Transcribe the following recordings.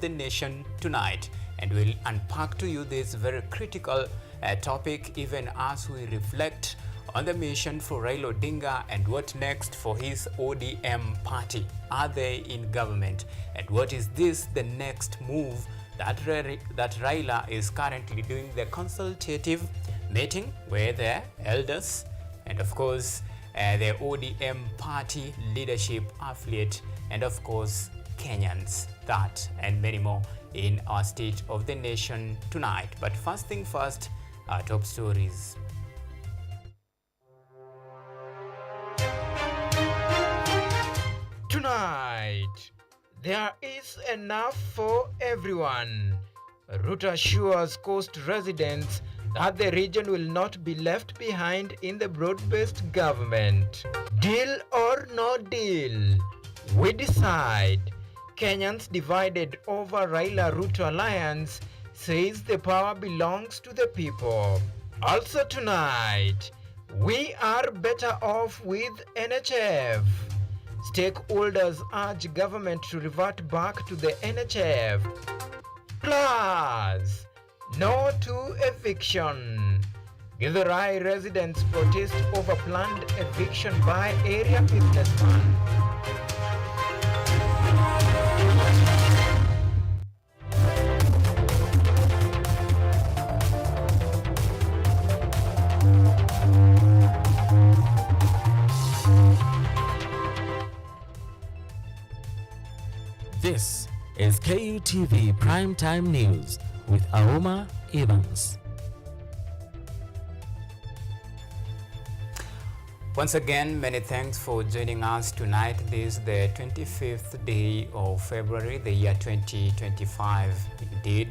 the nation tonight, and we'll unpack to you this very critical topic even as we reflect on the mission for Raila Odinga and what next for his ODM party. Are they in government? And what is this the next move that Raila is currently doing the consultative meeting with the elders and of course the ODM party leadership affiliate and of course Kenyans. That and many more in our State of the Nation tonight. But first thing first, our top stories. Tonight, there is enough for everyone. Ruto assures coast residents that the region will not be left behind in the broad-based government. Deal or no deal? We decide. Kenyans divided over Raila-Ruto alliance says the power belongs to the people. Also tonight, we are better off with NHF. Stakeholders urge government to revert back to the NHF. Plus, no to eviction. Githurai residents protest over planned eviction by area businessman. This is Kutv Primetime News with Auma Evans. Once again, many thanks for joining us tonight. This is the 25th day of February, the year 2025. Indeed,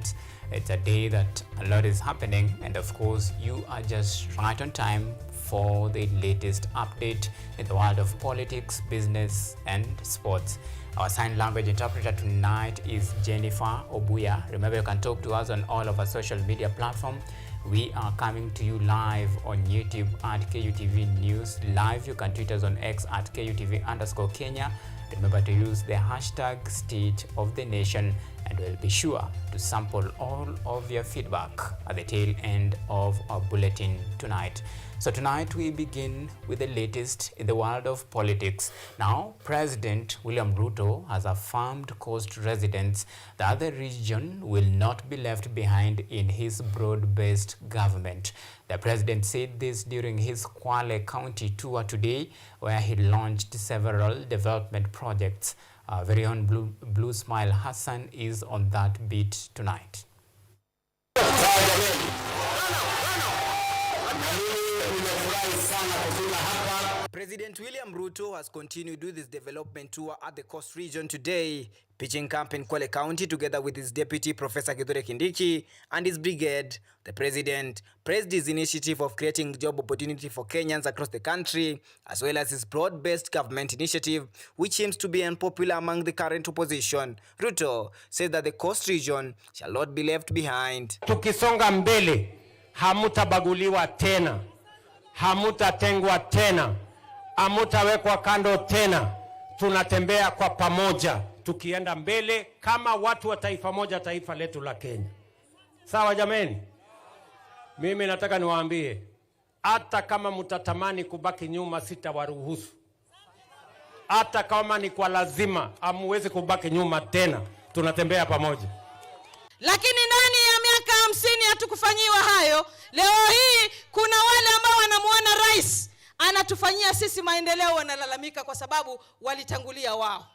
it's a day that a lot is happening, and of course, you are just right on time for the latest update in the world of politics, business, and sports. Our sign language interpreter tonight is Jennifer Obuya. Remember, you can talk to us on all of our social media platforms. We are coming to you live on YouTube at KUTV News Live. You can tweet us on X at KUTV_Kenya. Remember to use the hashtag State of the Nation, and we'll be sure to sample all of your feedback at the tail end of our bulletin tonight. So tonight we begin with the latest in the world of politics. Now, President William Ruto has affirmed coast residents that the region will not be left behind in his broad-based government. The president said this during his Kwale County tour today, where he launched several development projects. Our very own Blue Smile Hassan is on that beat tonight. President William Ruto has continued with his development tour at the coast region today, pitching camp in Kwale County together with his deputy Professor Kindiki and his brigade. The president praised his initiative of creating job opportunity for Kenyans across the country, as well as his broad-based government initiative, which seems to be unpopular among the current opposition. Ruto says that the coast region shall not be left behind. Tukisonga mbele, hamutabaguliwa tena, hamutatengwa tena, hamutawekwa kando tena. Tunatembea kwa pamoja, tukienda mbele kama watu wa taifa moja, taifa letu la Kenya. Sawa jameni? Mimi nataka niwaambie, hata kama mutatamani kubaki nyuma, sitawaruhusu. Hata kama ni kwa lazima, hamuwezi kubaki nyuma tena. Tunatembea pamoja. Lakini ndani ya miaka 50 hatukufanyiwa hayo. Leo hii kuna wale ambao wanamuona rais anatufanyia sisi maendeleo, wanalalamika kwa sababu walitangulia wao.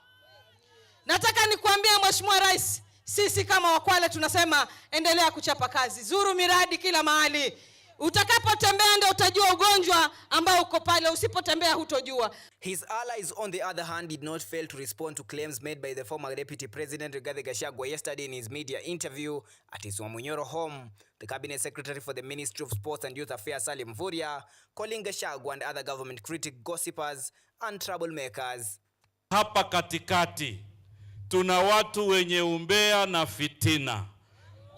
Nataka nikuambie Mheshimiwa Rais, sisi kama Wakwale tunasema endelea kuchapa kazi. Zuru miradi kila mahali. Utakapotembea ndio utajua ugonjwa ambao uko pale, usipotembea hutojua. His allies, on the other hand, did not fail to respond to claims made by the former deputy president Rigathi Gachagua yesterday in his media interview at his Wamunyoro home. The cabinet secretary for the Ministry of Sports and Youth Affairs, Salim Mvurya, calling Gachagua and other government critic gossipers and troublemakers. Hapa katikati tuna watu wenye umbea na fitina.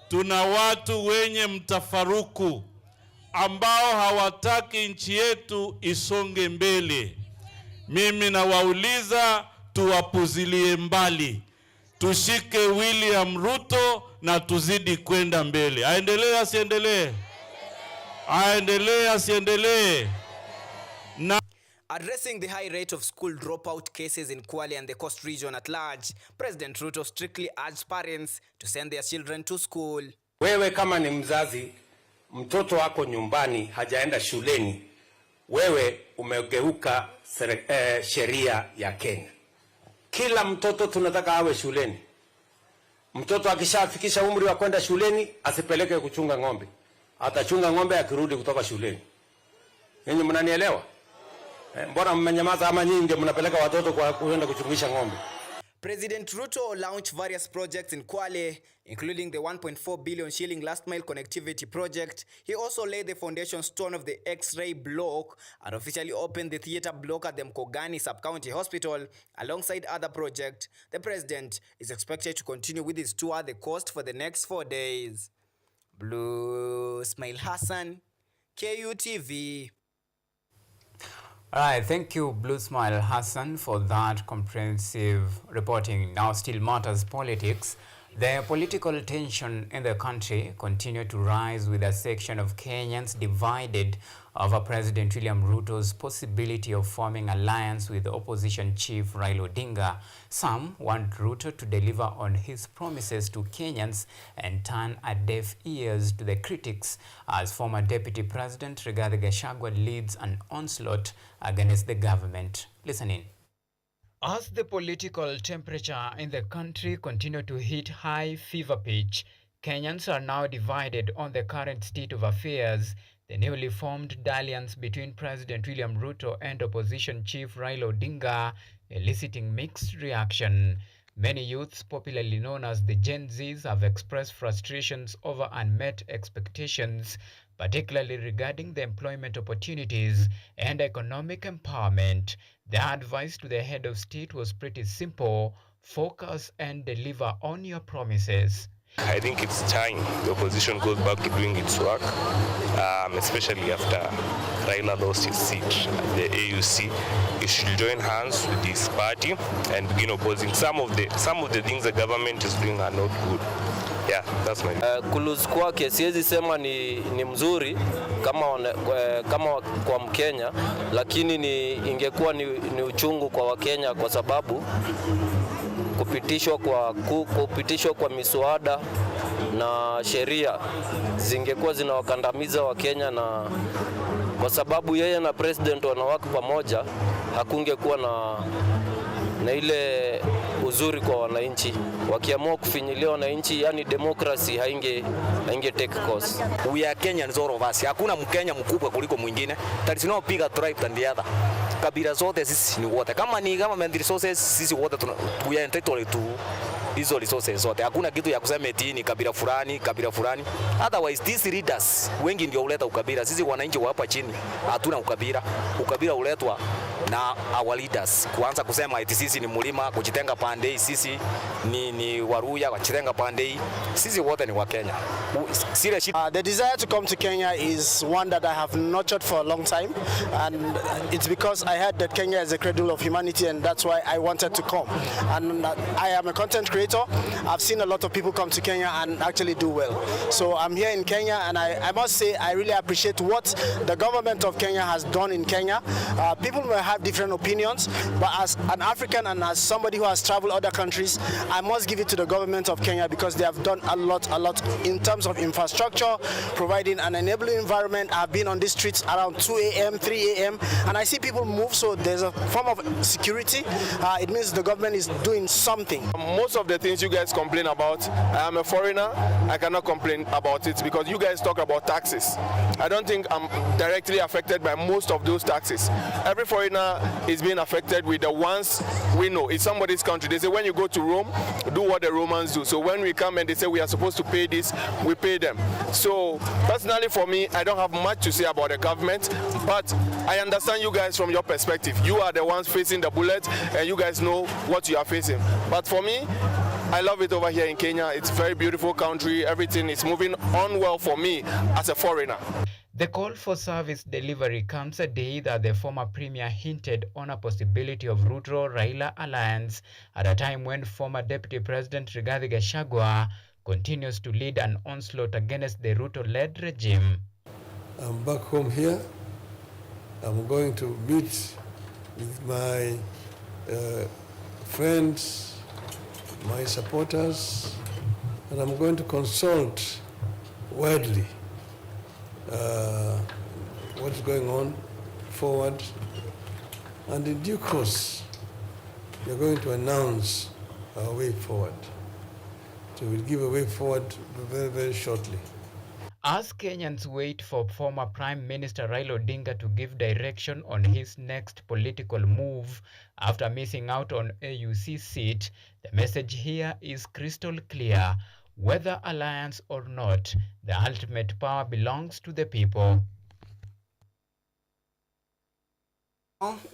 Tuna watu wenye mtafaruku ambao hawataki nchi yetu isonge mbele. Mimi nawauliza tuwapuzilie mbali. tushike William Ruto na tuzidi kwenda mbele. Aendelee asiendelee? Aendelee asiendelee? Addressing the high rate of school dropout cases in Kwale and the Coast region at large, President Ruto strictly urged parents to send their children to school. Wewe kama ni mzazi, mtoto wako nyumbani hajaenda shuleni, wewe umegeuka sheria ya Kenya. Kila mtoto tunataka awe shuleni. Mtoto akishafikisha umri wa kwenda shuleni asipeleke kuchunga ng'ombe. Atachunga ng'ombe akirudi kutoka shuleni. Ninyi mnanielewa? Mbona mmenyamaza ama nyinyi ndio mnapeleka watoto kwa kwenda kuchungisha ng'ombe? President Ruto launched various projects in Kwale, including the 1.4 billion shilling last mile connectivity project. He also laid the foundation stone of the X-ray block and officially opened the theater block at the Mkogani Sub-County Hospital alongside other projects. The president is expected to continue with his tour at the coast for the next 4 days. Blue Smile Hassan, KUTV. All right, thank you, Blue Smile Hassan, for that comprehensive reporting. Now, still matters politics. The political tension in the country continued to rise, with a section of Kenyans divided over President William Ruto's possibility of forming alliance with opposition chief Raila Odinga. Some want Ruto to deliver on his promises to Kenyans and turn a deaf ears to the critics, as former Deputy President Rigathi Gachagua leads an onslaught against the government. Listen in. As the political temperature in the country continues to hit high fever pitch, Kenyans are now divided on the current state of affairs. The newly formed alliance between President William Ruto and opposition chief Raila Odinga eliciting mixed reaction. Many youths, popularly known as the Gen Zs, have expressed frustrations over unmet expectations, particularly regarding the employment opportunities and economic empowerment. The advice to the head of state was pretty simple: focus and deliver on your promises. I think it's time the opposition goes back to doing its work, especially after Raila lost his seat at the AUC. He should join hands with his party and begin opposing. Some of the things the government is doing are not good. Yeah, that's my kulose kwake siwezi sema ni mzuri kama kwa Mkenya, lakini ingekuwa ni uchungu kwa Wakenya, kwa sababu kupitishwa kwa miswada na sheria zingekuwa zinawakandamiza Wakenya, na kwa sababu yeye na president wanawaka pamoja, hakungekuwa na ile uzuri kwa wananchi. Wakiamua kufinyilia wananchi, yani democracy hainge take course. We are Kenyans all of us. Hakuna Mkenya mkubwa kuliko mwingine. There is no bigger tribe than the other. Kabila zote sisi ni wote. Kama ni government resources, sisi wote we are entitled to hizo resources zote. Hakuna kitu ya kusema eti ni kabila fulani. Otherwise these leaders wengi ndio huleta ukabila. Sisi wananchi wa hapa chini hatuna ukabila. Ukabila huletwa na our leaders. Kuanza kusema eti sisi ni mulima, kujitenga pande, sisi ni Waruya, kujitenga pande. Sisi wote ni wa Kenya. The desire to come to Kenya is one that I have nurtured for a long time, and it's because I heard that Kenya is a cradle of humanity, and that's why I wanted to come. And I am a content creator. I've seen a lot of people come to Kenya and actually do well. So I'm here in Kenya, and I must say I really appreciate what the government of Kenya has done in Kenya. People may have different opinions, but as an African and as somebody who has traveled other countries, I must give it to the government of Kenya because they have done a lot in terms of infrastructure, providing an enabling environment. I've been on these streets around 2 a.m., 3 a.m., and I see people move, so there's a form of security. It means the government is doing something. Most of the things you guys complain about, I am a foreigner, I cannot complain about it because you guys talk about taxes. I don't think I'm directly affected by most of those taxes. Every foreigner is being affected with the ones we know. It's somebody's country. They say when you go to Rome, do what the Romans do. So when we come and they say we are supposed to pay this, we pay them. So personally for me, I don't have much to say about the government, but I understand you guys from your perspective. You are the ones facing the bullet and you guys know what you are facing. But for me, I love it over here in Kenya. It's a very beautiful country. Everything is moving on well for me as a foreigner. The call for service delivery comes a day that the former premier hinted on a possibility of Ruto-Raila alliance at a time when former Deputy President Rigathi Gachagua continues to lead an onslaught against the Ruto-led regime. I'm back home here. I'm going to meet with my friends, my supporters, and I'm going to consult widely what's going on forward, and in due course we're going to announce our way forward. So we'll give a way forward very, very shortly. As Kenyans wait for former Prime Minister Raila Odinga to give direction on his next political move after missing out on AUC seat, the message here is crystal clear. Whether alliance or not, the ultimate power belongs to the people.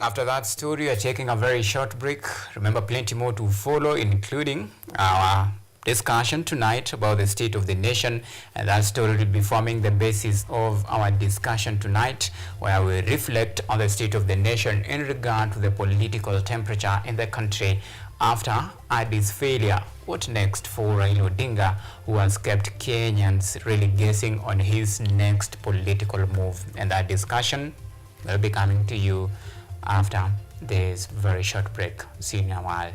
After that story, we are taking a very short break. Remember, plenty more to follow, including our discussion tonight about the state of the nation, and that story will be forming the basis of our discussion tonight, where we reflect on the state of the nation in regard to the political temperature in the country after Addis failure. What next for Raila Odinga, who has kept Kenyans really guessing on his next political move? And that discussion will be coming to you after this very short break. See you in a while.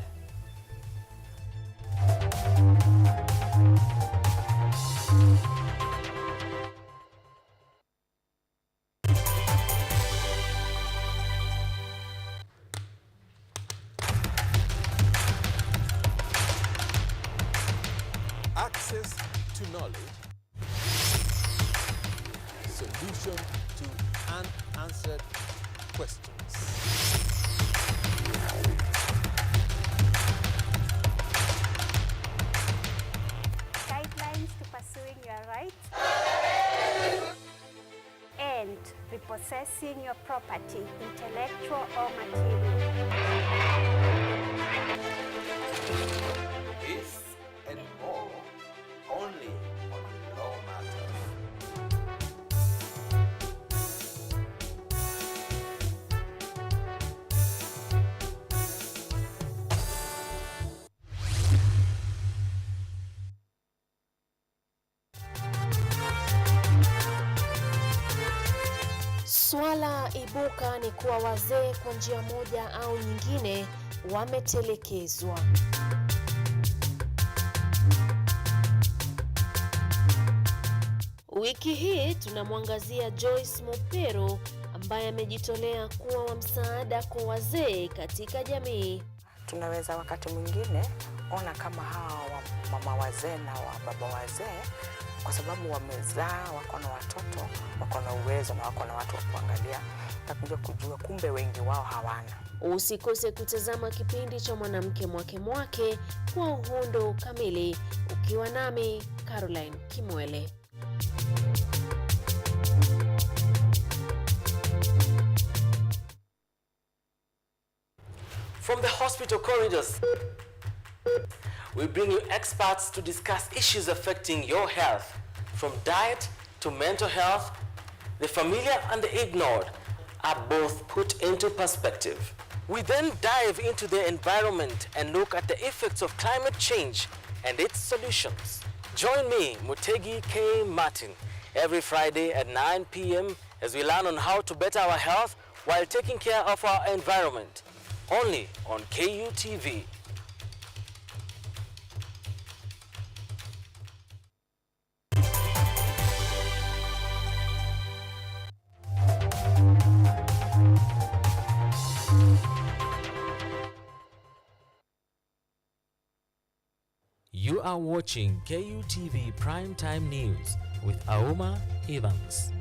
Access to knowledge, solution to unanswered questions. Guidelines to pursuing your rights and repossessing your property, intellectual or material. This and more only on Law Matters. Swala ibuka ni kuwa wazee kwa njia moja au nyingine wametelekezwa. Wiki hii tunamwangazia Joyce Mopero ambaye amejitolea kuwa wa msaada kwa wazee katika jamii. Tunaweza wakati mwingine ona kama hawa mama wazee na baba wazee, kwa sababu wamezaa, wako na watoto, wako na uwezo na wako na watu wa kuangalia, takuja kujua kumbe wengi wao hawana. Usikose kutazama kipindi cha Mwanamke Mwake Mwake kwa uhondo kamili, ukiwa nami Caroline Kimwele. From the hospital corridors, we bring you experts to discuss issues affecting your health, from diet to mental health. The familiar and the ignored are both put into perspective. We then dive into the environment and look at the effects of climate change and its solutions. Join me, Mutegi K. Martin, every Friday at 9 p.m. as we learn on how to better our health while taking care of our environment. Only on KUTV. You are watching KUTV Primetime News with Auma Evans.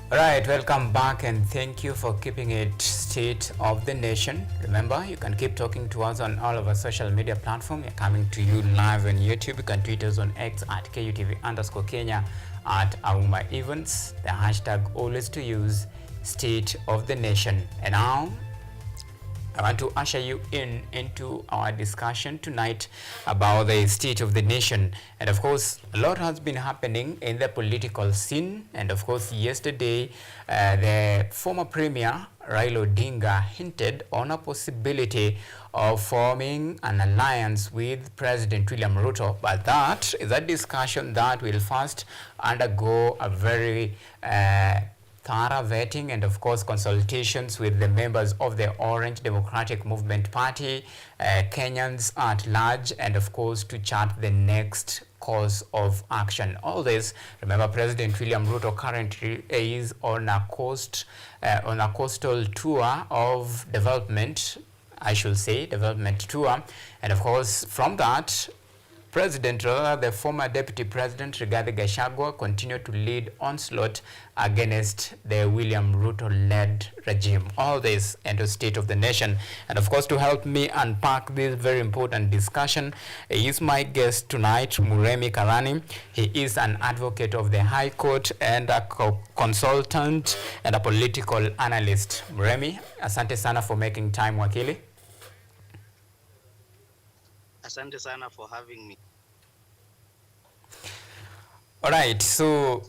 Alright, welcome back and thank you for keeping it State of the Nation. Remember, you can keep talking to us on all of our social media platforms. We're coming to you live on YouTube. You can tweet us on X at KUTV_Kenya, at Auma Events. The hashtag always to use, State of the Nation. And now, I want to usher you into our discussion tonight about the state of the nation. And of course, a lot has been happening in the political scene. And of course, yesterday, the former Premier Raila Odinga hinted on a possibility of forming an alliance with President William Ruto. But that is a discussion that will first undergo a very thorough vetting and of course consultations with the members of the Orange Democratic Movement Party, Kenyans at large, and of course to chart the next course of action. All this, remember, President William Ruto currently is on a coastal tour of development, I should say, development tour, and of course from that, the former Deputy President Rigathi Gachagua continued to lead onslaught against the William Ruto-led regime. All this and the state of the nation. And of course, to help me unpack this very important discussion is my guest tonight, Muremi Karani. He is an advocate of the High Court and a consultant and a political analyst. Muremi, asante sana for making time, wakili. Asante sana for having me. All right, so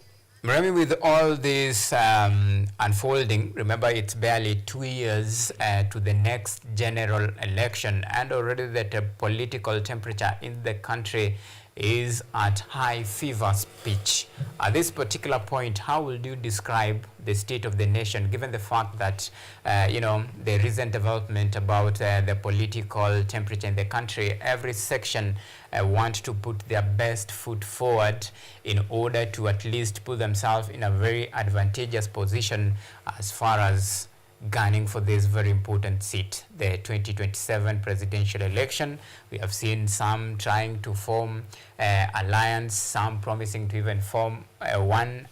Muremi, with all this unfolding, remember it's barely 2 years to the next general election, and already the political temperature in the country is at high fever pitch. At this particular point, how would you describe the state of the nation, given the fact that, the recent development about the political temperature in the country? Every section want to put their best foot forward in order to at least put themselves in a very advantageous position as far as gunning for this very important seat, the 2027 presidential election. We have seen some trying to form alliance, some promising to even form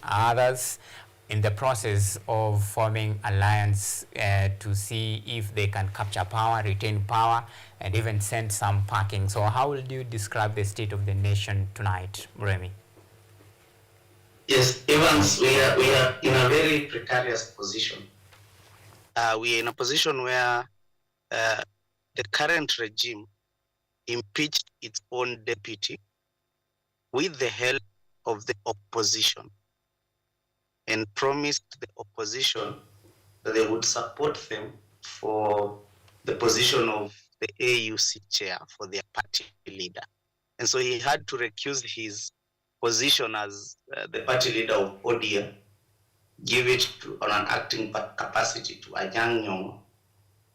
others in the process of forming alliance to see if they can capture power, retain power, and even send some packing. So how would you describe the state of the nation tonight, Muremi? Yes, Evans, we are in a very precarious position. We are in a position where the current regime impeached its own deputy with the help of the opposition and promised the opposition that they would support them for the position of the AUC chair for their party leader. And so he had to recuse his position as the party leader of ODM, give it on an acting capacity to Anyang' Nyong'o,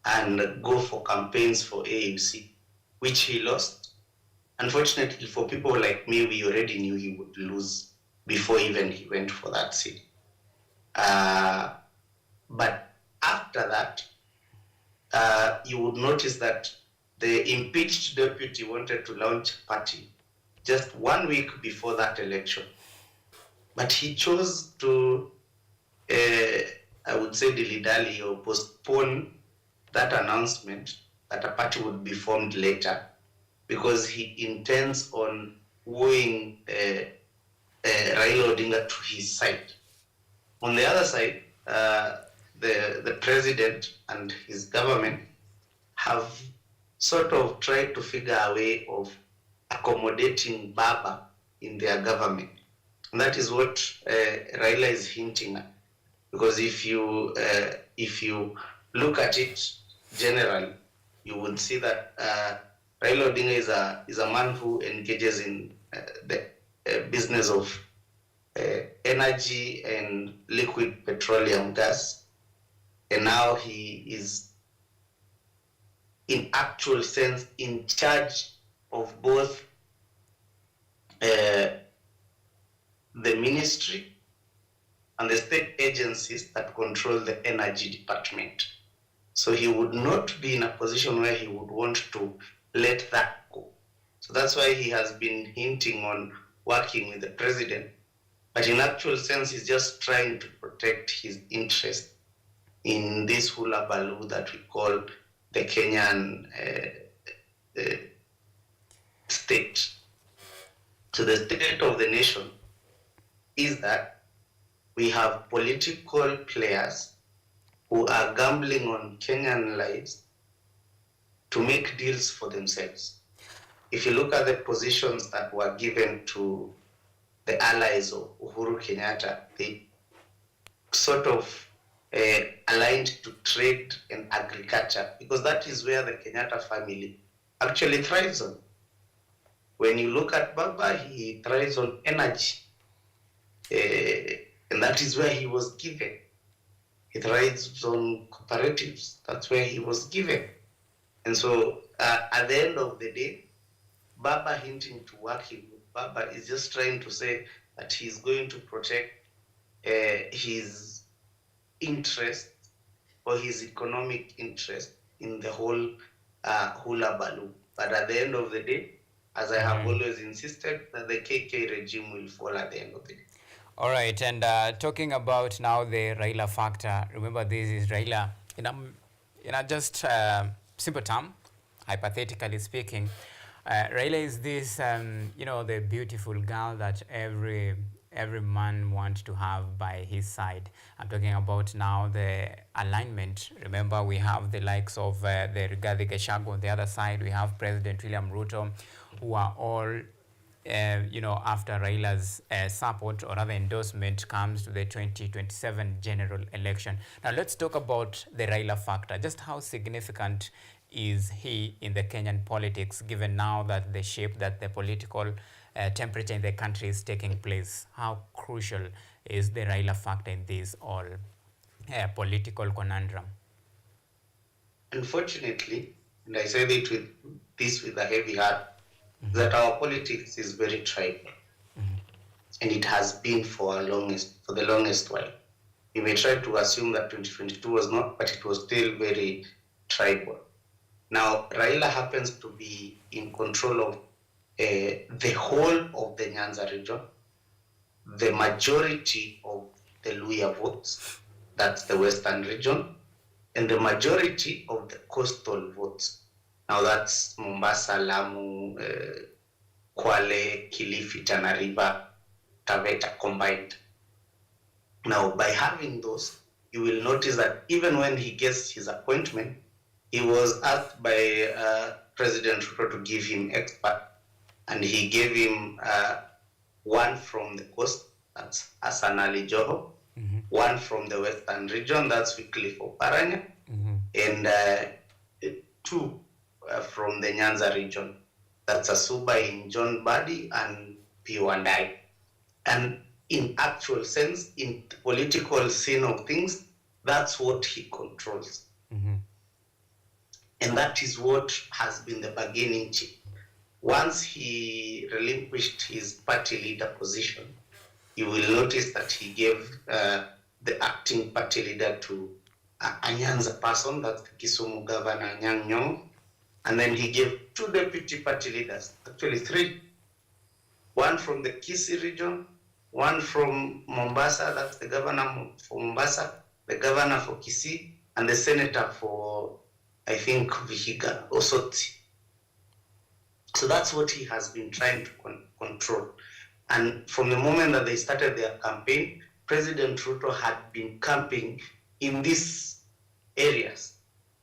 and go for campaigns for AUC, which he lost. Unfortunately for people like me, we already knew he would lose before even he went for that seat. But after that, you would notice that the impeached deputy wanted to launch a party just 1 week before that election. But he chose to I would say dilly-dally or postpone that announcement that a party would be formed later, because he intends on wooing Raila Odinga to his side. On the other side, the president and his government have sort of tried to figure a way of accommodating Baba in their government. And that is what Raila is hinting at. Because if you look at it generally, you would see that Raila Odinga is a man who engages in the business of energy and liquid petroleum gas, and now he is in actual sense in charge of both the ministry and the state agencies that control the energy department. So he would not be in a position where he would want to let that go. So that's why he has been hinting on working with the president But in actual sense, he's just trying to protect his interest in this hula baloo that we call the Kenyan state. So the state of the nation is that we have political players who are gambling on Kenyan lives to make deals for themselves. If you look at the positions that were given to the allies of Uhuru Kenyatta, they sort of aligned to trade and agriculture, because that is where the Kenyatta family actually thrives on. When you look at Baba, he thrives on energy, and that is where he was given. He thrives on cooperatives, that's where he was given. And so at the end of the day, Baba hinting to working with Baba is just trying to say that he's going to protect his interest or his economic interest in the whole hula baloo. But at the end of the day, as I have always insisted, that the KK regime will fall at the end of the day. All right, and talking about now the Raila factor, remember this is Raila, in a just simple term, hypothetically speaking, Raila is this, the beautiful girl that every man wants to have by his side. I'm talking about now the alignment. Remember, we have the likes of the Rigathi Gachagua on the other side. We have President William Ruto, who are all after Raila's support or rather endorsement comes to the 2027 general election. Now let's talk about the Raila factor. Just how significant is he in the Kenyan politics, given now that the shape that the political temperature in the country is taking place? How crucial is the Raila factor in this all political conundrum? Unfortunately, and I say it with a heavy heart, that our politics is very tribal, and it has been for the longest while. You may try to assume that 2022 was not, but it was still very tribal. Now, Raila happens to be in control of the whole of the Nyanza region, the majority of the Luhya votes, that's the western region, and the majority of the coastal votes. Now that's Mombasa, Lamu, Kwale, Kilifi, Tana River, Taveta combined. Now, by having those, you will notice that even when he gets his appointment, he was asked by President Ruto to give him expert, and he gave him one from the coast, that's Hassan Ali Joho, one from the western region, that's Wycliffe Oparanya, and two from the Nyanza region, that's Asuba in John Badi and P1I. And in actual sense, in the political scene of things, that's what he controls. And that is what has been the bargaining chip. Once he relinquished his party leader position, you will notice that he gave the acting party leader to a Nyanza person, that's the Kisumu Governor Anyang' Nyong'o, and then he gave two deputy party leaders, actually three. One from the Kisii region, one from Mombasa, that's the governor for Mombasa, the governor for Kisii, and the senator for, I think, Vihiga, Osoti. So that's what he has been trying to control. And from the moment that they started their campaign, President Ruto had been camping in these areas.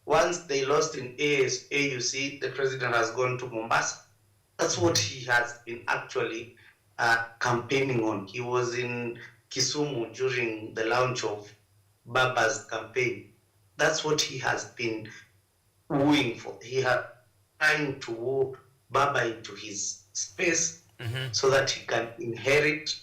Once they lost in AUC, the president has gone to Mombasa. That's what he has been actually campaigning on. He was in Kisumu during the launch of Baba's campaign. That's what he has been wooing for. He had trying to woo Baba into his space so that he can inherit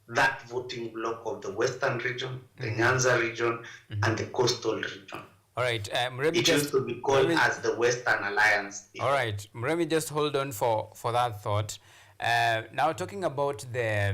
that voting bloc of the western region, the Nyanza region, and the coastal region. All right, it used to be called as the Western Alliance. All right, Mremi, just hold on for that thought. Now talking about the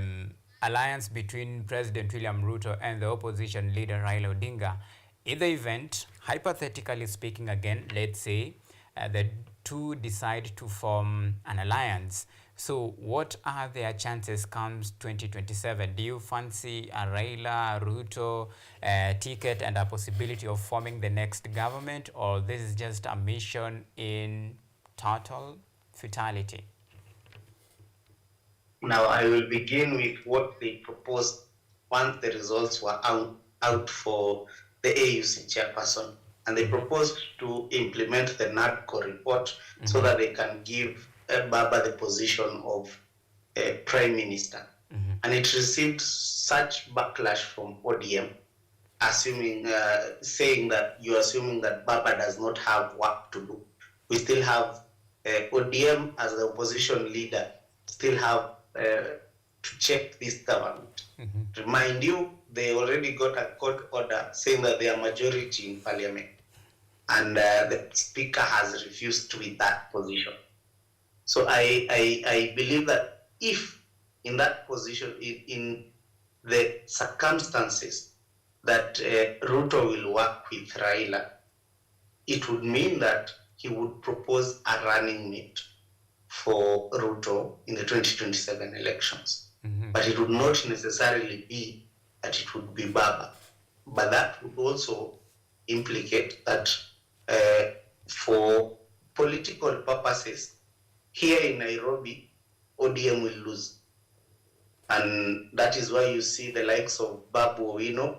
alliance between President William Ruto and the opposition leader Raila Odinga, in the event, hypothetically speaking again, let's say the two decide to form an alliance, So what are their chances comes 2027? Do you fancy a Raila, Ruto ticket and a possibility of forming the next government, or this is just a mission in total futility? Now, I will begin with what they proposed once the results were out for the AUC chairperson. And they proposed to implement the NADCO report so that they can give Baba the position of prime minister. And it received such backlash from ODM, saying that you're assuming that Baba does not have work to do. We still have ODM as the opposition leader, still have to check this government. Remind you, they already got a court order saying that they are majority in parliament, and the speaker has refused with that position. So I believe that if in that position, in the circumstances that Ruto will work with Raila, it would mean that he would propose a running mate for Ruto in the 2027 elections. But it would not necessarily be that it would be Baba. But that would also implicate that for political purposes, here in Nairobi, ODM will lose. And that is why you see the likes of Babu Owino,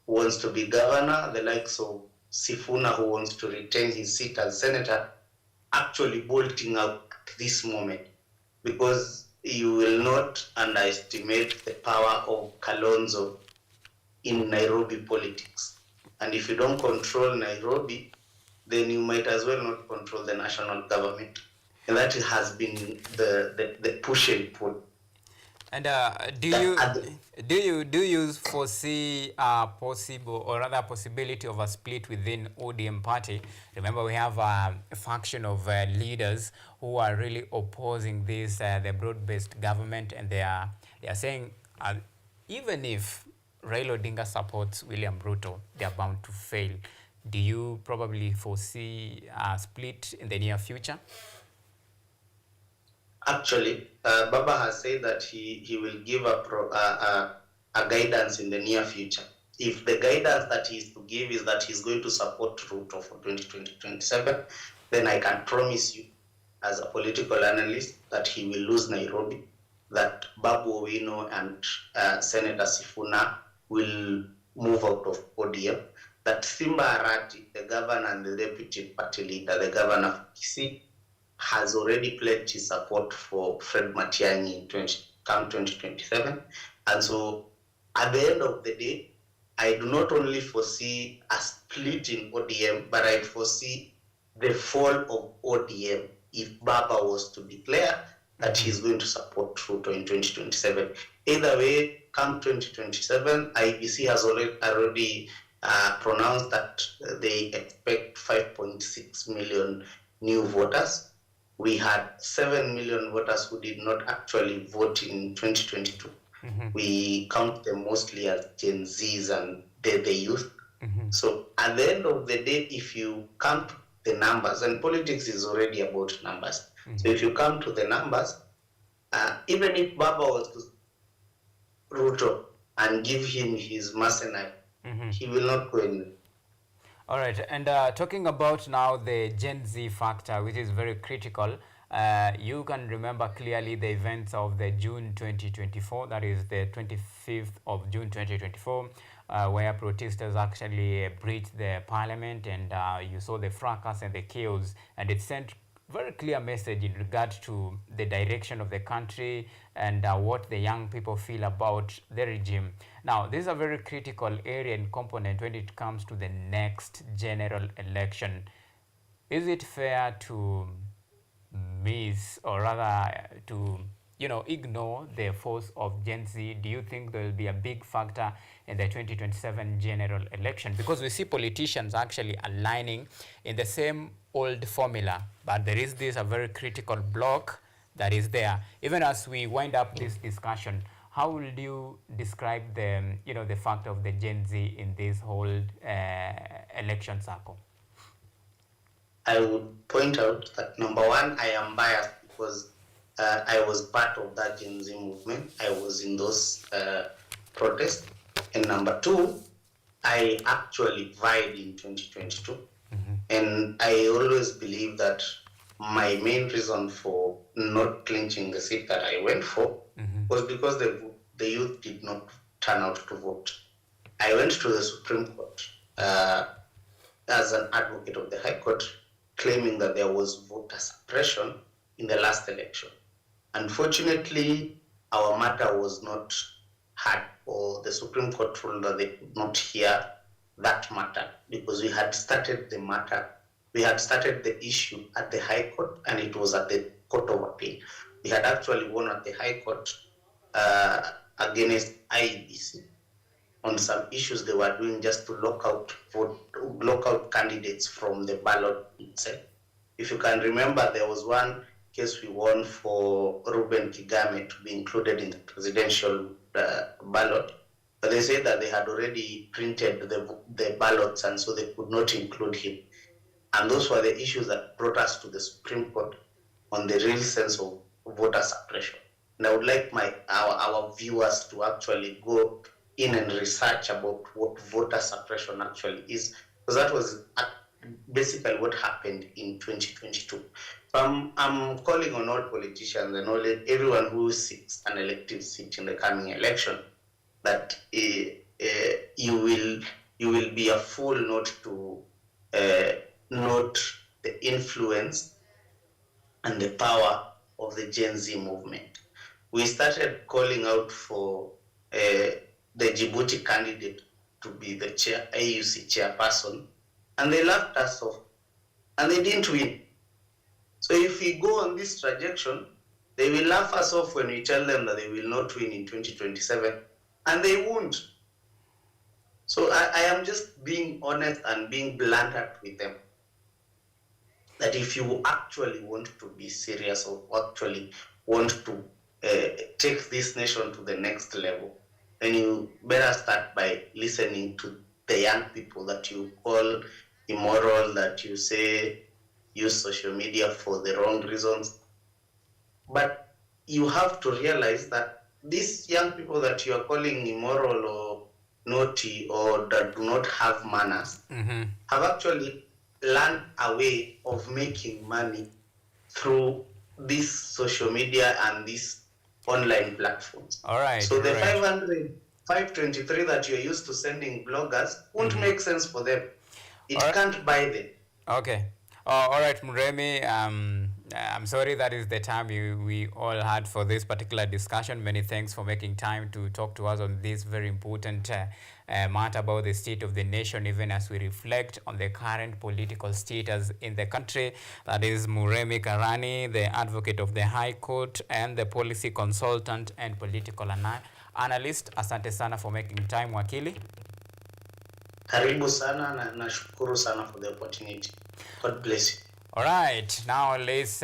who wants to be governor, the likes of Sifuna, who wants to retain his seat as senator, actually bolting out at this moment, because you will not underestimate the power of Kalonzo in Nairobi politics. And if you don't control Nairobi, then you might as well not control the national government. And that has been the push and pull. And do you foresee a possible, or rather possibility of a split within ODM party? Remember, we have a faction of leaders who are really opposing this the broad-based government, and they are saying even if Raila Odinga supports William Ruto, they are bound to fail. Do you probably foresee a split in the near future? Actually, Baba has said that he will give a guidance in the near future. If the guidance that he is to give is that he's going to support Ruto for 2027, then I can promise you, as a political analyst, that he will lose Nairobi, that Babu Owino and Senator Sifuna will move out of ODM, that Simba Arati, the governor and the deputy party leader, the governor of Kisii, has already pledged his support for Fred Matiang'i in 2027. And so at the end of the day, I do not only foresee a split in ODM, but I foresee the fall of ODM if Baba was to declare that he's going to support Ruto in 2027. Either way, come 2027, IBC has already pronounced that they expect 5.6 million new voters. We had 7 million voters who did not actually vote in 2022. We count them mostly as Gen Zs and the youth. So at the end of the day, if you come to the numbers, and politics is already about numbers. So if you come to the numbers, even if Baba was to Ruto and give him his mercenary, he will not go anywhere. All right, and talking about now the Gen Z factor, which is very critical, you can remember clearly the events of the June 2024, that is the 25th of June 2024, where protesters actually breached the parliament, and you saw the fracas and the chaos, and it sent very clear message in regard to the direction of the country and what the young people feel about the regime. Now, this is a very critical area and component when it comes to the next general election. Is it fair to miss, or rather to ignore the force of Gen Z? Do you think there will be a big factor in the 2027 general election? Because we see politicians actually aligning in the same old formula, but there is a very critical block that is there. Even as we wind up this discussion, how would you describe the the factor of the Gen Z in this whole election cycle? I would point out that number one, I am biased because I was part of that Gen Z movement. I was in those protests. And number two, I actually vied in 2022. And I always believe that my main reason for not clinching the seat that I went for was because the youth did not turn out to vote. I went to the Supreme Court as an advocate of the High Court, claiming that there was voter suppression in the last election. Unfortunately, our matter was not heard, or the Supreme Court ruled that they could not hear that matter because we had started the matter. We had started the issue at the High Court, and it was at the Court of Appeal. We had actually won at the High Court against IEBC on some issues they were doing just to lock out candidates from the ballot itself. If you can remember, there was one case we won for Ruben Kigame to be included in the presidential ballot, but they said that they had already printed the ballots, and so they could not include him. And those were the issues that brought us to the Supreme Court on the real sense of voter suppression. And I would like our viewers to actually go in and research about what voter suppression actually is, because that was basically what happened in 2022. So I'm calling on all politicians and everyone who seeks an elective seat in the coming election that you will be a fool not to note the influence and the power of the Gen Z movement. We started calling out for the Djibouti candidate to be the AUC chairperson, and they laughed us off, and they didn't win. So if we go on this trajectory, they will laugh us off when we tell them that they will not win in 2027, and they won't. So I am just being honest and being blunt with them, that if you actually want to be serious or actually want to take this nation to the next level, then you better start by listening to the young people that you call immoral, that you say use social media for the wrong reasons. But you have to realize that these young people that you are calling immoral or naughty or that do not have manners have actually learned a way of making money through this social media and these online platforms. All right. So the 523 that you're used to sending bloggers won't make sense for them. It can't buy them. Okay. All right, Muremi, I'm sorry that is the time we all had for this particular discussion. Many thanks for making time to talk to us on this very important matter about the state of the nation, even as we reflect on the current political status in the country. That is Muremi Karani, the advocate of the High Court and the policy consultant and political analyst. Asante sana for making time, wakili. Karibu sana na nashukuru sana for the opportunity. God bless you. All right, now let's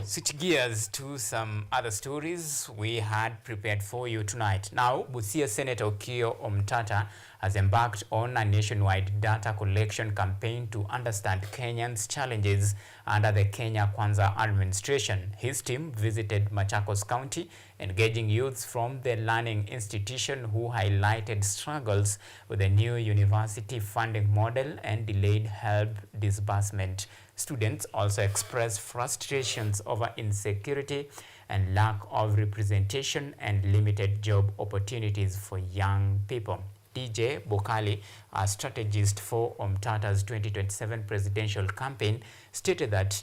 switch gears to some other stories we had prepared for you tonight. Now, Busia Senator Okiya Omtata has embarked on a nationwide data collection campaign to understand Kenyans' challenges under the Kenya Kwanza administration. His team visited Machakos County, engaging youths from the learning institution who highlighted struggles with the new university funding model and delayed help disbursement. Students also expressed frustrations over insecurity and lack of representation and limited job opportunities for young people. DJ Bokali, a strategist for Omtata's 2027 presidential campaign, stated that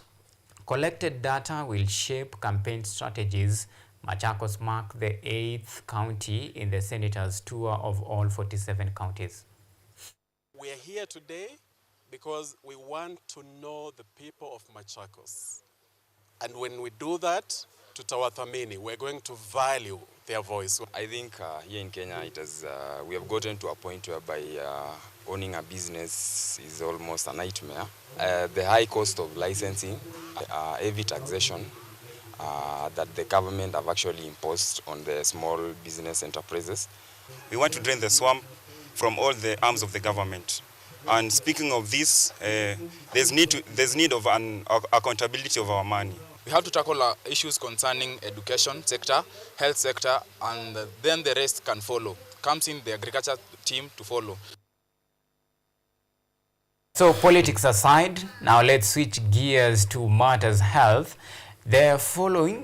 collected data will shape campaign strategies. Machakos marked the 8th county in the senator's tour of all 47 counties. We are here today because we want to know the people of Machakos. And when we do that, tutawathamini, we're going to value their voice. I think here in Kenya, we have gotten to a point whereby owning a business is almost a nightmare. The high cost of licensing, heavy taxation that the government have actually imposed on the small business enterprises. We want to drain the swamp from all the arms of the government. And speaking of this, there's need of an accountability of our money. We have to tackle issues concerning education sector, health sector, and then the rest can follow. Comes in the agriculture team to follow. So politics aside, now let's switch gears to matters health. Following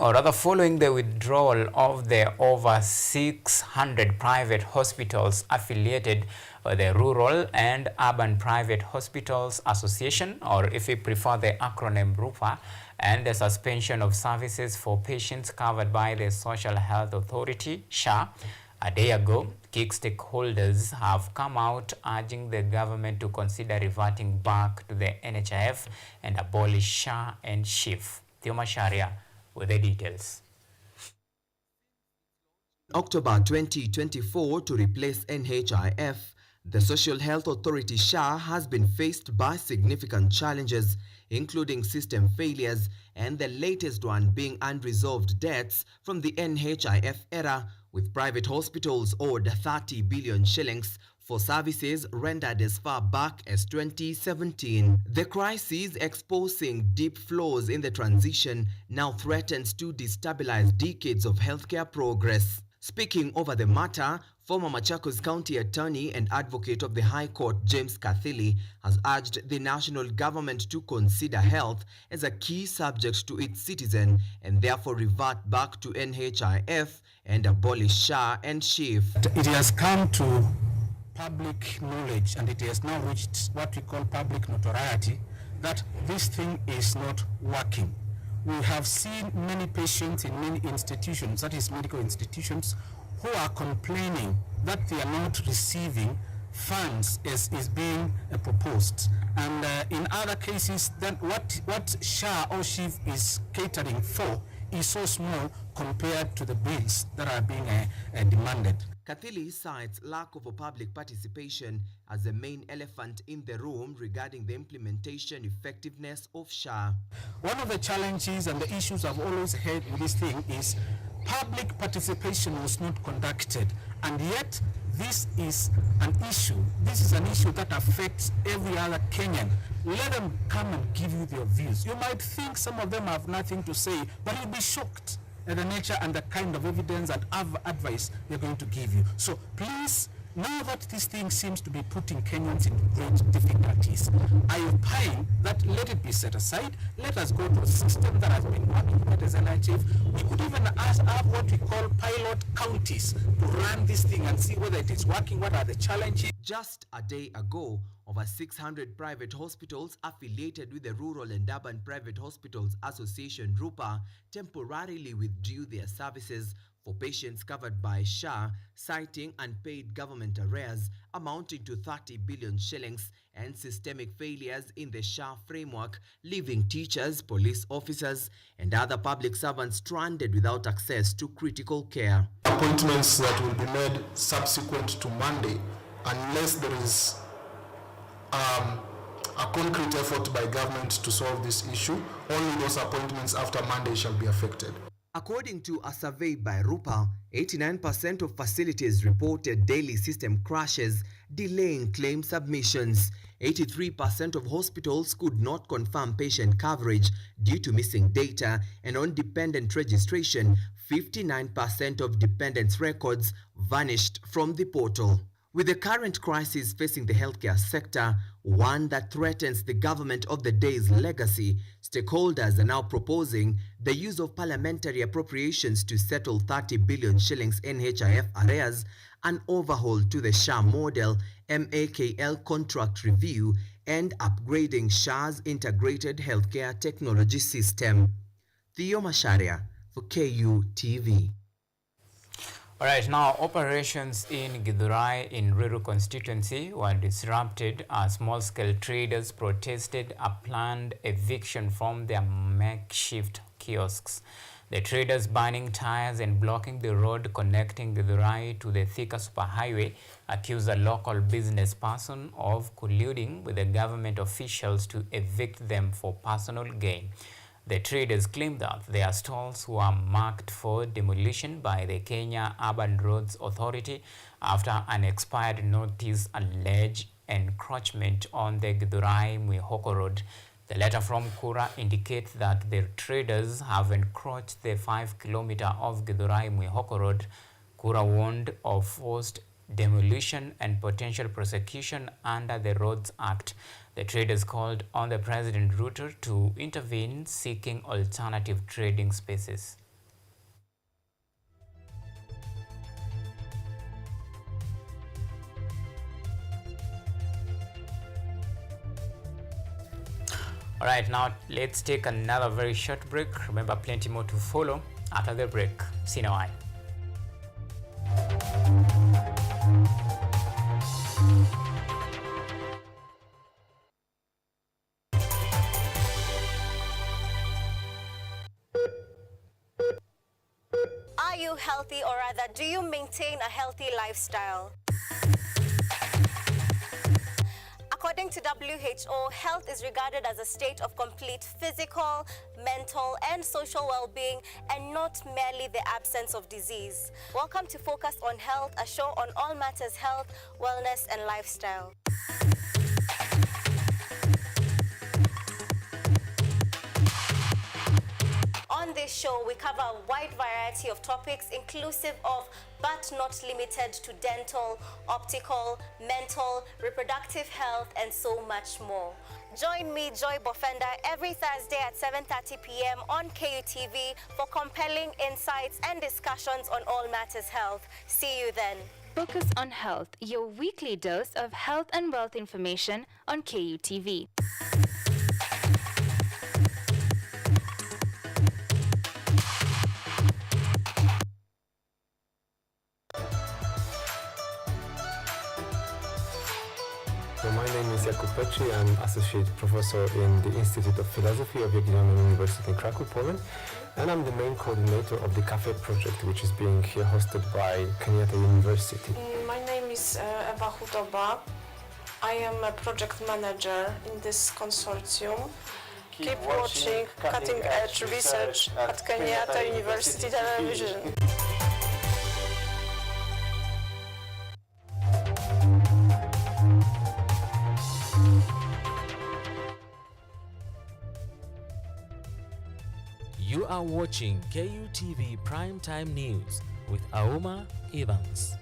the withdrawal of the over 600 private hospitals affiliated with the Rural and Urban Private Hospitals Association, or if you prefer the acronym RUPA, and the suspension of services for patients covered by the Social Health Authority, SHA, a day ago, key stakeholders have come out urging the government to consider reverting back to the NHIF and abolish SHA and SHIF. Auma with the details. October 2024 to replace NHIF, the Social Health Authority SHA has been faced by significant challenges, including system failures and the latest one being unresolved debts from the NHIF era, with private hospitals owed 30 billion shillings for services rendered as far back as 2017. The crisis exposing deep flaws in the transition now threatens to destabilize decades of healthcare progress. Speaking over the matter, former Machakos County Attorney and Advocate of the High Court James Kathili has urged the national government to consider health as a key subject to its citizen and therefore revert back to NHIF and abolish SHA and SHIF. It has come to public knowledge and it has now reached what we call public notoriety that this thing is not working. We have seen many patients in many institutions, that is medical institutions, who are complaining that they are not receiving funds as is being proposed. And in other cases, then what SHA or SHIF is catering for is so small compared to the bills that are being demanded. Kathili cites lack of public participation as the main elephant in the room regarding the implementation effectiveness of SHA. One of the challenges and the issues I've always had with this thing is public participation was not conducted, and yet this is an issue. This is an issue that affects every other Kenyan. Let them come and give you their views. You might think some of them have nothing to say, but you'll be shocked at the nature and the kind of evidence and advice they're going to give you. So please, now that this thing seems to be putting Kenyans in great difficulties, I opine that let it be set aside. Let us go to a system that has been working with as NHIF. We could even have what we call pilot counties to run this thing and see whether it is working, what are the challenges. Just a day ago, over 600 private hospitals affiliated with the Rural and Urban Private Hospitals Association RUPA temporarily withdrew their services for patients covered by SHA, citing unpaid government arrears amounting to 30 billion shillings and systemic failures in the SHA framework, leaving teachers, police officers, and other public servants stranded without access to critical care. Appointments that will be made subsequent to Monday, unless there is a concrete effort by government to solve this issue, only those appointments after Monday shall be affected. According to a survey by RUPA, 89% of facilities reported daily system crashes, delaying claim submissions. 83% of hospitals could not confirm patient coverage due to missing data, and on dependent registration, 59% of dependents' records vanished from the portal. With the current crisis facing the healthcare sector, one that threatens the government of the day's legacy, stakeholders are now proposing the use of parliamentary appropriations to settle 30 billion shillings NHIF arrears, an overhaul to the SHA model, MAKL contract review, and upgrading SHA's integrated healthcare technology system. Auma for KUTV. Alright, now operations in Githurai in Ruiru constituency were disrupted as small-scale traders protested a planned eviction from their makeshift kiosks. The traders burning tires and blocking the road connecting Githurai to the Thika superhighway accused a local business person of colluding with the government officials to evict them for personal gain. The traders claim that their stalls were marked for demolition by the Kenya Urban Roads Authority after an expired notice alleged encroachment on the Githurai-Mwihoko Road. The letter from Kura indicates that the traders have encroached the 5 kilometer of Githurai-Mwihoko Road. Kura warned of forced demolition and potential prosecution under the Roads Act. The traders called on the President Ruto to intervene, seeking alternative trading spaces. All right, now let's take another very short break. Remember, plenty more to follow after the break. See you in a while. Are you healthy, or rather, do you maintain a healthy lifestyle? According to WHO, health is regarded as a state of complete physical, mental, and social well-being, and not merely the absence of disease. Welcome to Focus on Health, a show on all matters health, wellness, and lifestyle. On this show, we cover a wide variety of topics inclusive of, but not limited to, dental, optical, mental, reproductive health, and so much more. Join me, Joy Bofenda, every Thursday at 7:30 p.m. on KUTV for compelling insights and discussions on all matters health. See you then. Focus on Health, your weekly dose of health and wealth information on KUTV. So my name is Jakub Petri. I'm Associate Professor in the Institute of Philosophy of Jagiellonian University in Krakow, Poland. And I'm the main coordinator of the CAFE project, which is being here hosted by Kenyatta University. My name is Ewa Hudoba. I am a project manager in this consortium. Keep watching cutting-edge research at Kenyatta University Television. You are watching KUTV Primetime News with Auma Evans.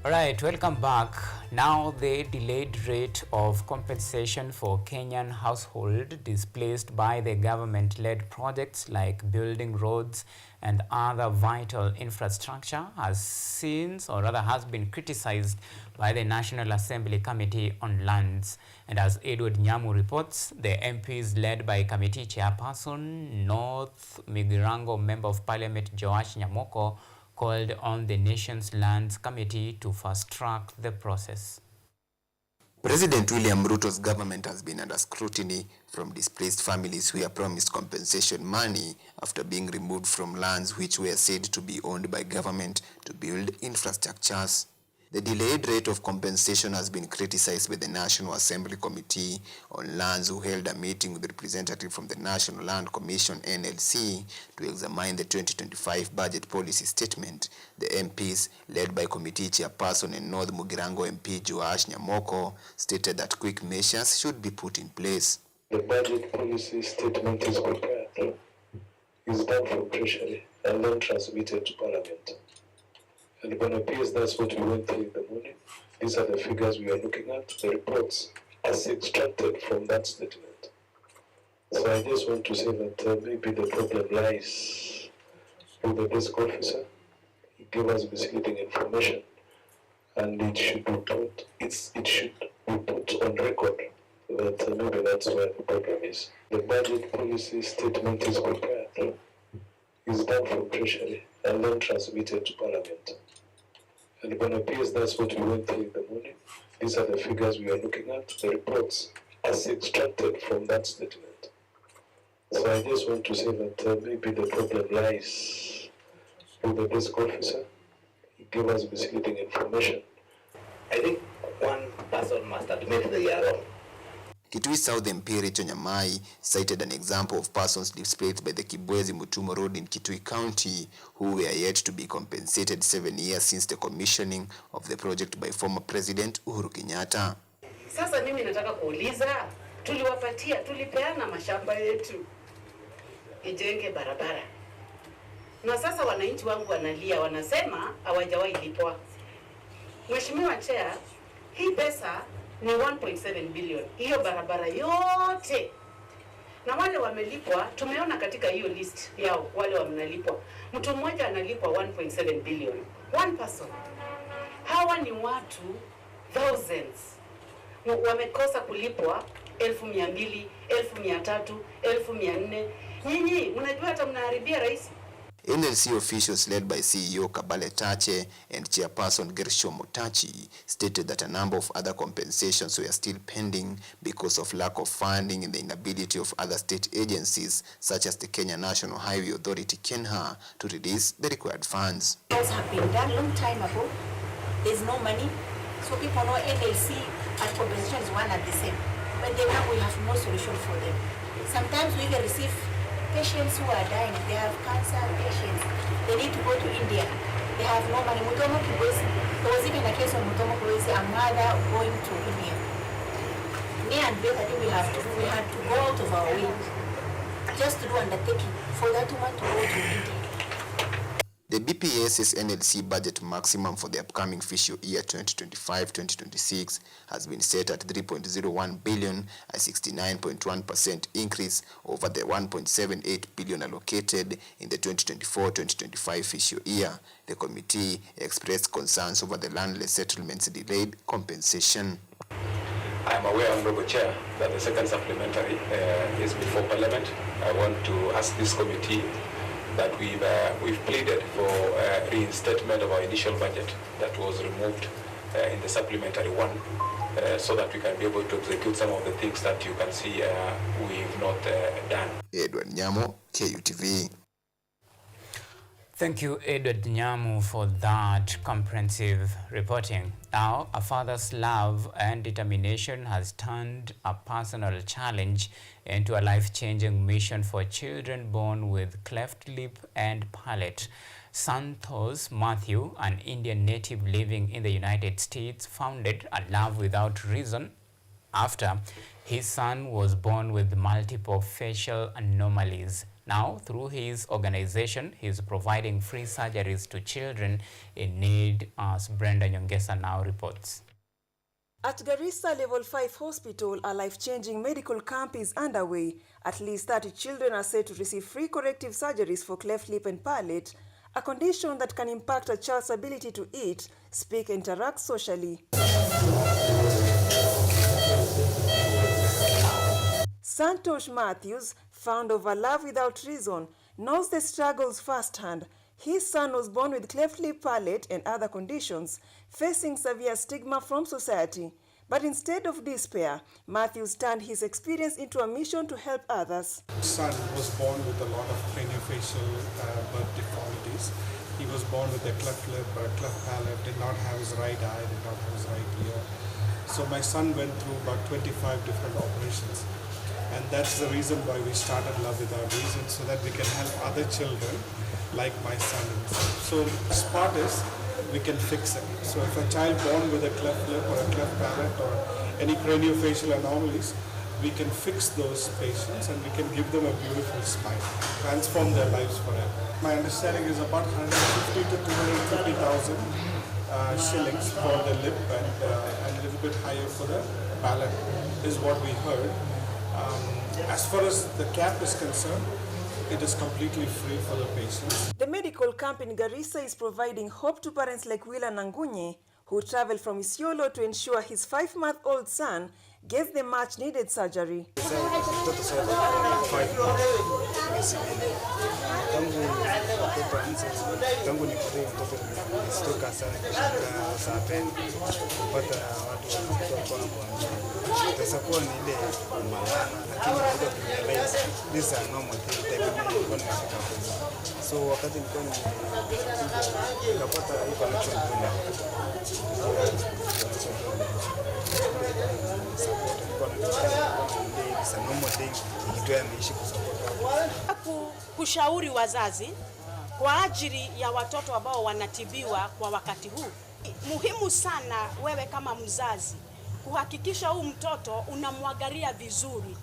All right, welcome back. Now, the delayed rate of compensation for Kenyan households displaced by the government-led projects like building roads and other vital infrastructure has been criticized by the National Assembly Committee on Lands. And as Edward Nyamu reports, the MPs led by Committee Chairperson, North Migirango Member of Parliament Joash Nyamoko, called on the nation's Lands Committee to fast-track the process. President William Ruto's government has been under scrutiny from displaced families who were promised compensation money after being removed from lands which were said to be owned by government to build infrastructures. The delayed rate of compensation has been criticized by the National Assembly Committee on Lands, who held a meeting with representatives from the National Land Commission (NLC) to examine the 2025 budget policy statement. The MPs, led by Committee Chairperson and North Mugirango MP Joash Nyamoko, stated that quick measures should be put in place. The budget policy statement is prepared, is done from Treasury, and then transmitted to Parliament. And when it appears that's what we went through in the morning, these are the figures we are looking at, the reports as extracted from that statement. So I just want to say that maybe the problem lies with the desk officer. He gave us misleading information, and it should be put, on record that maybe that's where the problem is. The budget policy statement is prepared, is done from Treasury, and then transmitted to Parliament. And when it appears that's what we went through in the morning, these are the figures we are looking at, the reports as extracted from that statement. So I just want to say that maybe the problem lies with the desk officer. He gave us misleading information. I think one person must admit they are wrong. Kitui South MP Rachel Nyamai cited an example of persons displaced by the Kibwezi-Mutumo Road in Kitui County who were yet to be compensated 7 years since the commissioning of the project by former President Uhuru Kenyatta. Sasa mimi nataka kuuliza, tulipeana mashamba yetu ijenge barabara. Na sasa wananchi wangu wanalia, wanasema hawajawahi lipwa. Mheshimiwa Chair, hii pesa ni 1.7 billion. Hiyo barabara yote. Na wale wamelipwa, tumeona katika hiyo list yao wale wamenalipwa. Mtu mmoja analipwa 1.7 billion. One person. Hawa ni watu thousands. Wamekosa kulipwa 1,200, 1,300, 1,400. Nyinyi mnajua hata mnaharibia rais. NLC officials led by CEO Kabale Tache and Chairperson Gershom Mutachi stated that a number of other compensations were still pending because of lack of funding and the inability of other state agencies such as the Kenya National Highway Authority KENHA to release the required funds. Those have been done long time ago. There's no money. So people know NLC and compensation is one and the same. When they come, we have no solution for them. Sometimes we even receive patients who are dying. They have cancer patients. They need to go to India. They have no money. Mutomo Kiwezi. There was even a case of Mutomo Kiwezi, a mother going to India. Me and Beth, I think we had to go out of our way just to do undertaking for that woman to go to India. The BPS's NLC budget maximum for the upcoming fiscal year 2025-2026 has been set at 3.01 billion, a 69.1% increase over the 1.78 billion allocated in the 2024-2025 fiscal year. The committee expressed concerns over the landless settlements delayed compensation. I am aware, Honorable Chair, that the second supplementary is before Parliament. I want to ask this committee that we've pleaded for reinstatement of our initial budget that was removed in the supplementary one, so that we can be able to execute some of the things that you can see we've not done. Edward Nyamo, KUTV. Thank you, Edward Nyamu, for that comprehensive reporting. Now, a father's love and determination has turned a personal challenge into a life-changing mission for children born with cleft lip and palate. Santos Matthew, an Indian native living in the United States, founded A Love Without Reason after his son was born with multiple facial anomalies. Now, through his organization, he is providing free surgeries to children in need, as Brenda Nyongesa now reports. At Garissa Level 5 Hospital, a life-changing medical camp is underway. At least 30 children are said to receive free corrective surgeries for cleft lip and palate, a condition that can impact a child's ability to eat, speak, and interact socially. Santosh Matthews, founder of A Love Without Reason, knows the struggles firsthand. His son was born with cleft lip, palate, and other conditions, facing severe stigma from society. But instead of despair, Matthews turned his experience into a mission to help others. His son was born with a lot of craniofacial birth deformities. He was born with a cleft lip, cleft palate, did not have his right eye, did not have his right ear. So my son went through about 25 different operations. And that's the reason why we started Love Without Reason, so that we can help other children like my son. So this part is, we can fix it. So if a child born with a cleft lip or a cleft palate or any craniofacial anomalies, we can fix those patients and we can give them a beautiful smile, transform their lives forever. My understanding is about 150 to 250,000 shillings for the lip and a little bit higher for the palate is what we heard. As far as the camp is concerned, it is completely free for the patients. The medical camp in Garissa is providing hope to parents like Willa Nangunye, who traveled from Isiolo to ensure his 5-month-old son gets the much-needed surgery. Tangu nikupe mtoto nilishtuka sana kushangaa saa 10 kupata watu wanakutoka hapo. Itakuwa ni ile malana, lakini kuja kurealize this is a normal thing tegemea nilikuwa nimefika hapo. So wakati nilikuwa nikapata hii connection kuna support nilikuwa na it's a normal thing ikitoa ameishi kusupport. Kushauri wazazi kwa ajili ya watoto ambao wanatibiwa kwa wakati huu. Muhimu sana wewe kama mzazi kuhakikisha huu mtoto unamwagalia vizuri.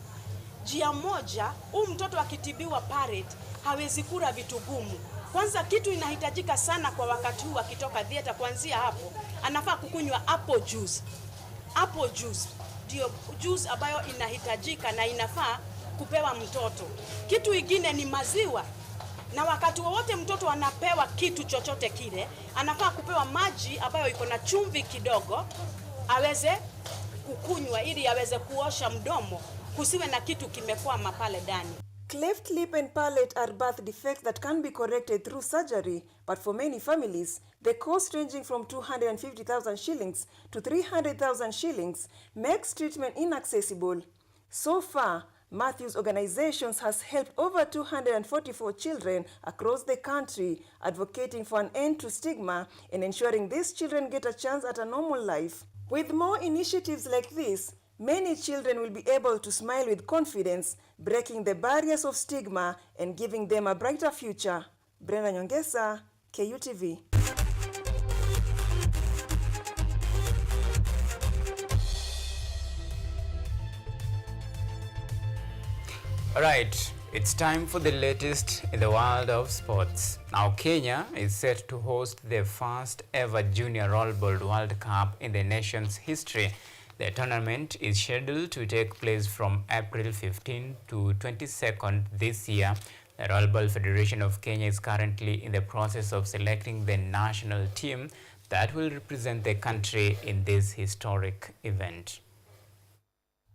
Njia moja, huu mtoto akitibiwa parrot hawezi kula vitu gumu. Kwanza kitu inahitajika sana kwa wakati huu akitoka theater, kuanzia hapo anafaa kukunywa apple juice. Apple juice ndio juice ambayo inahitajika na inafaa kupewa mtoto. Kitu kingine ni maziwa. Na wakati wowote mtoto anapewa kitu chochote kile, anafaa kupewa maji ambayo iko na chumvi kidogo aweze kukunywa ili aweze kuosha mdomo, kusiwe na kitu kimekwama pale ndani. Cleft lip and palate are birth defects that can be corrected through surgery, but for many families, the cost ranging from 250,000 shillings to 300,000 shillings makes treatment inaccessible. So far, Matthew's organizations has helped over 244 children across the country, advocating for an end to stigma and ensuring these children get a chance at a normal life. With more initiatives like this, many children will be able to smile with confidence, breaking the barriers of stigma and giving them a brighter future. Brenda Nyongesa, KUTV. Alright, it's time for the latest in the world of sports. Now Kenya is set to host the first ever Junior Rollball World Cup in the nation's history. The tournament is scheduled to take place from April 15 to 22nd this year. The Rollball Federation of Kenya is currently in the process of selecting the national team that will represent the country in this historic event.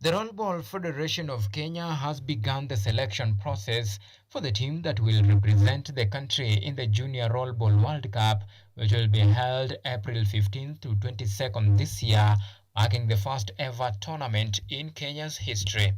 The Rollball Federation of Kenya has begun the selection process for the team that will represent the country in the Junior Rollball World Cup, which will be held April 15th to 22nd this year, marking the first ever tournament in Kenya's history.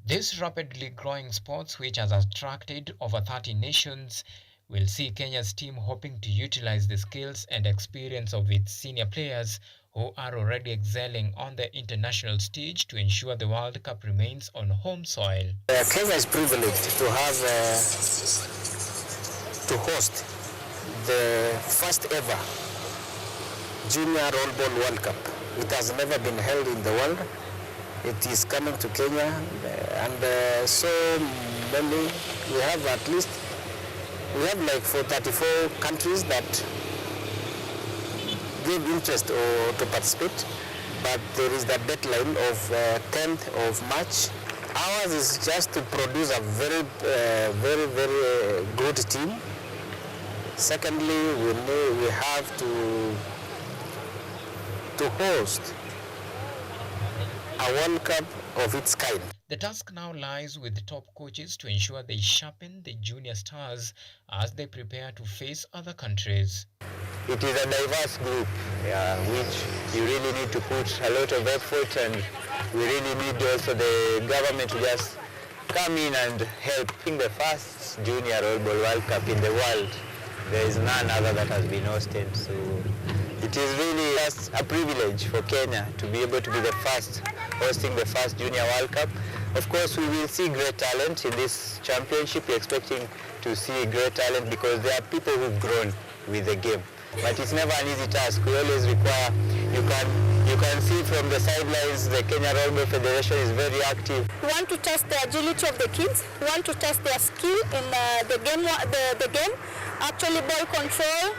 This rapidly growing sport, which has attracted over 30 nations, will see Kenya's team hoping to utilize the skills and experience of its senior players who are already excelling on the international stage to ensure the World Cup remains on home soil. Kenya is privileged to have to host the first ever Junior Rollball World Cup. It has never been held in the world. It is coming to Kenya, and so many, we have at least, we have like 34 countries that give interest or to participate, but there is the deadline of 10th of March. Ours is just to produce a very good team. Secondly, we have to host a World Cup of its kind. The task now lies with the top coaches to ensure they sharpen the junior stars as they prepare to face other countries. It is a diverse group, which you really need to put a lot of effort, and we really need also the government to just come in and help. In the first Junior Rollball World Cup in the world, there is none other that has been hosted. So it is really just a privilege for Kenya to be able to be the first, hosting the first Junior World Cup. Of course, we will see great talent in this championship. We're expecting to see great talent because there are people who've grown with the game. But it's never an easy task. We always require, you can see from the sidelines, the Kenya Rollball Federation is very active. We want to test the agility of the kids. We want to test their skill in the game, actually ball control,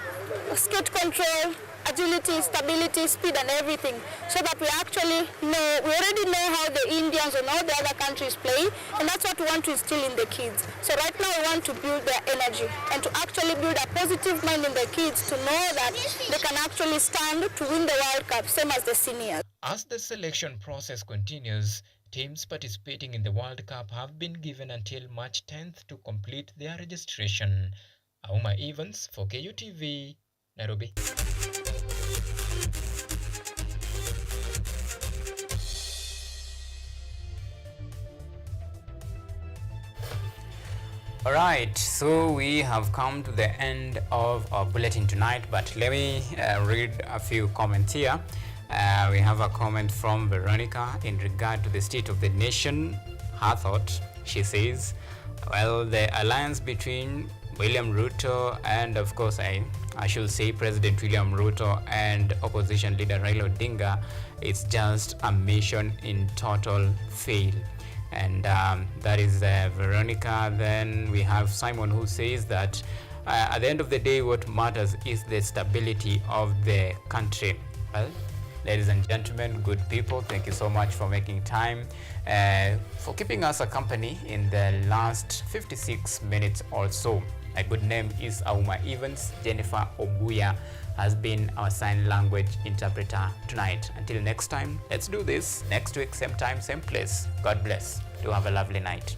skate control, agility, stability, speed, and everything, so that we actually know, we already know how the Indians and all the other countries play, and that's what we want to instill in the kids. So right now we want to build their energy and to actually build a positive mind in the kids to know that they can actually stand to win the World Cup, same as the seniors. As the selection process continues, teams participating in the World Cup have been given until March 10th to complete their registration. Auma Evans for KUTV, Nairobi. Alright, so we have come to the end of our bulletin tonight, but let me read a few comments here. We have a comment from Veronica in regard to the state of the nation. Her thought, she says, well, the alliance between William Ruto and of course I should say President William Ruto and opposition leader Raila Odinga, it's just a mission in total fail. And that is Veronica. Then we have Simon, who says that at the end of the day, what matters is the stability of the country. Well, ladies and gentlemen, good people, thank you so much for making time, for keeping us a company in the last 56 minutes or so. My good name is Auma Evans. Jennifer Obuya has been our sign language interpreter tonight. Until next time, let's do this next week, same time, same place. God bless. Do have a lovely night.